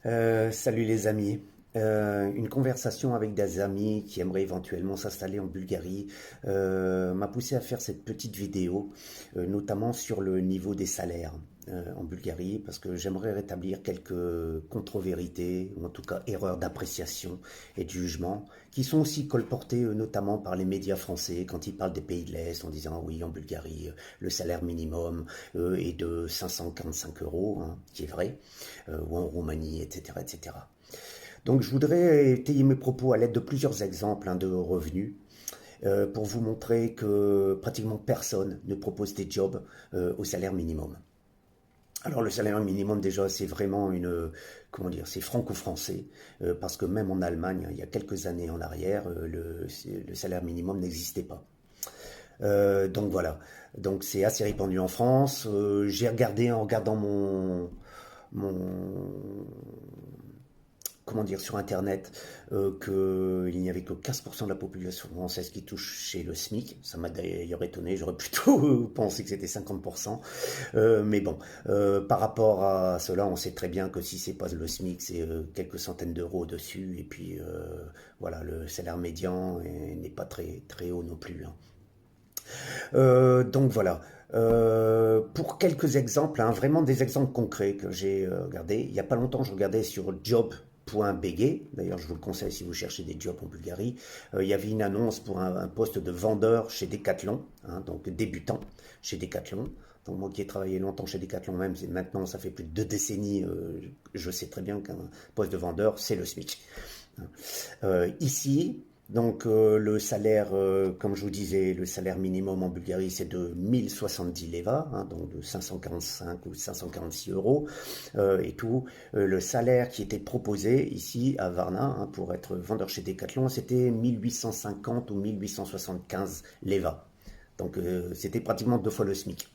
Salut les amis. Une conversation avec des amis qui aimeraient éventuellement s'installer en Bulgarie m'a poussé à faire cette petite vidéo, notamment sur le niveau des salaires en Bulgarie, parce que j'aimerais rétablir quelques contre-vérités, ou en tout cas erreurs d'appréciation et de jugement, qui sont aussi colportées notamment par les médias français quand ils parlent des pays de l'Est en disant oui, en Bulgarie, le salaire minimum est de 545 euros, hein, qui est vrai, ou en Roumanie, etc., etc. Donc je voudrais étayer mes propos à l'aide de plusieurs exemples de revenus pour vous montrer que pratiquement personne ne propose des jobs au salaire minimum. Alors le salaire minimum déjà c'est vraiment comment dire, c'est franco-français parce que même en Allemagne il y a quelques années en arrière le salaire minimum n'existait pas. Donc voilà, donc c'est assez répandu en France. J'ai regardé en regardant mon comment dire, sur Internet qu'il n'y avait que 15% de la population française qui touchait le SMIC. Ça m'a d'ailleurs étonné, j'aurais plutôt pensé que c'était 50%. Mais bon, par rapport à cela, on sait très bien que si c'est pas le SMIC, c'est quelques centaines d'euros dessus. Et puis voilà, le salaire médian n'est pas très, très haut non plus, hein. Donc voilà. Pour quelques exemples, hein, vraiment des exemples concrets que j'ai regardés. Il n'y a pas longtemps, je regardais sur job.bg. D'ailleurs, je vous le conseille si vous cherchez des jobs en Bulgarie. Il y avait une annonce pour un poste de vendeur chez Decathlon, hein, donc débutant chez Decathlon. Donc moi qui ai travaillé longtemps chez Decathlon, même maintenant ça fait plus de 2 décennies, je sais très bien qu'un poste de vendeur, c'est le SMIC. Ici, donc le salaire, comme je vous disais, le salaire minimum en Bulgarie, c'est de 1070 leva, hein, donc de 545 ou 546 euros et tout. Le salaire qui était proposé ici à Varna, hein, pour être vendeur chez Decathlon, c'était 1850 ou 1875 leva. Donc c'était pratiquement 2 fois le SMIC.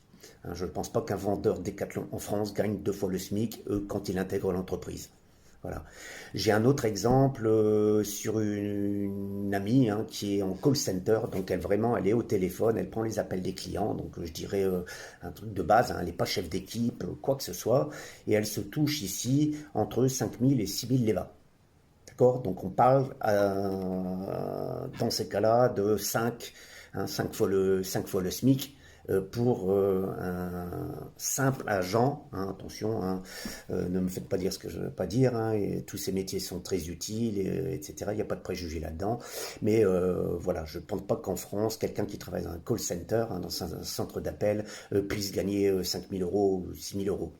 Hein, je ne pense pas qu'un vendeur Decathlon en France gagne 2 fois le SMIC quand il intègre l'entreprise. Voilà. J'ai un autre exemple sur une amie, hein, qui est en call center, donc elle est au téléphone, elle prend les appels des clients, donc je dirais un truc de base, hein, elle n'est pas chef d'équipe, quoi que ce soit, et elle se touche ici entre 5000 et 6000 leva. D'accord. Donc on parle dans ces cas-là de 5, hein, 5 fois le SMIC pour un simple agent, hein, attention, hein, ne me faites pas dire ce que je ne veux pas dire, hein, et tous ces métiers sont très utiles, etc. Il n'y a pas de préjugés là-dedans. Mais voilà, je ne pense pas qu'en France, quelqu'un qui travaille dans un call center, hein, dans un centre d'appel, puisse gagner 5000 euros ou 6000 euros.